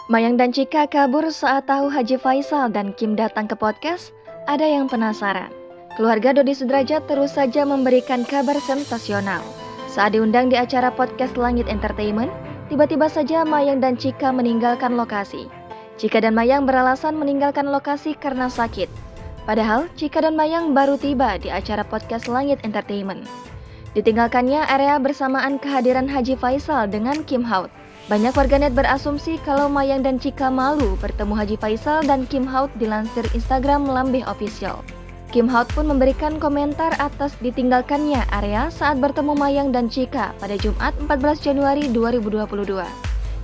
Mayang dan Cika kabur saat tahu Haji Faisal dan Kim datang ke podcast. Ada yang penasaran. Keluarga Dodi Sudrajat terus saja memberikan kabar sensasional. Saat diundang di acara podcast Langit Entertainment, tiba-tiba saja Mayang dan Cika meninggalkan lokasi. Cika dan Mayang beralasan meninggalkan lokasi karena sakit. Padahal Cika dan Mayang baru tiba di acara podcast Langit Entertainment. Ditinggalkannya area bersamaan kehadiran Haji Faisal dengan Kim Haut. Banyak warganet berasumsi kalau Mayang dan Cika malu bertemu Haji Faisal dan Kim Haut dilansir Instagram Lambeh Official. Kim Haut pun memberikan komentar atas ditinggalkannya area saat bertemu Mayang dan Cika pada Jumat 14 Januari 2022.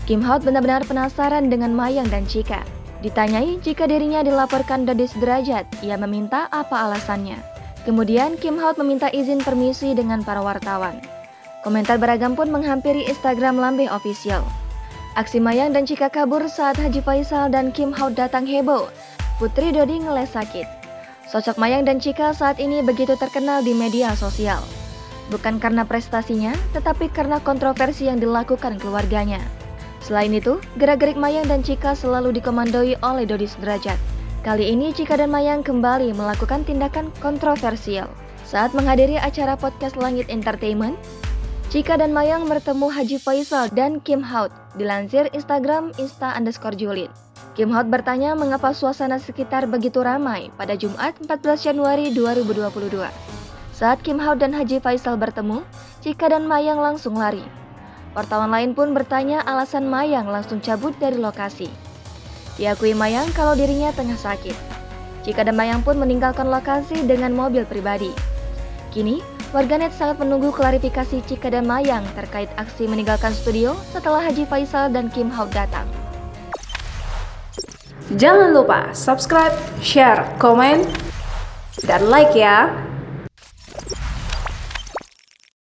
Kim Haut benar-benar penasaran dengan Mayang dan Cika. Ditanyai jika dirinya dilaporkan Dodi Sudrajat, ia meminta apa alasannya. Kemudian Kim Haut meminta izin permisi dengan para wartawan. Komentar beragam pun menghampiri Instagram Lambeh Official. Aksi Mayang dan Cika kabur saat Haji Faisal dan Kim Haut datang heboh. Putri Dodi ngeles sakit. Sosok Mayang dan Cika saat ini begitu terkenal di media sosial. Bukan karena prestasinya, tetapi karena kontroversi yang dilakukan keluarganya. Selain itu, gerak-gerik Mayang dan Cika selalu dikomandoi oleh Dodi Sudrajat. Kali ini Cika dan Mayang kembali melakukan tindakan kontroversial. Saat menghadiri acara podcast Langit Entertainment, Cika dan Mayang bertemu Haji Faisal dan Kim Haut, dilansir Instagram insta_julid. Kim Haut bertanya mengapa suasana sekitar begitu ramai pada Jumat 14 Januari 2022. Saat Kim Haut dan Haji Faisal bertemu, Cika dan Mayang langsung lari. Wartawan lain pun bertanya alasan Mayang langsung cabut dari lokasi. Diakui Mayang kalau dirinya tengah sakit. Cika dan Mayang pun meninggalkan lokasi dengan mobil pribadi. Kini, warganet sangat menunggu klarifikasi Cika dan Mayang terkait aksi meninggalkan studio setelah Haji Faisal dan Kim Haut datang. Jangan lupa subscribe, share, komen, dan like ya!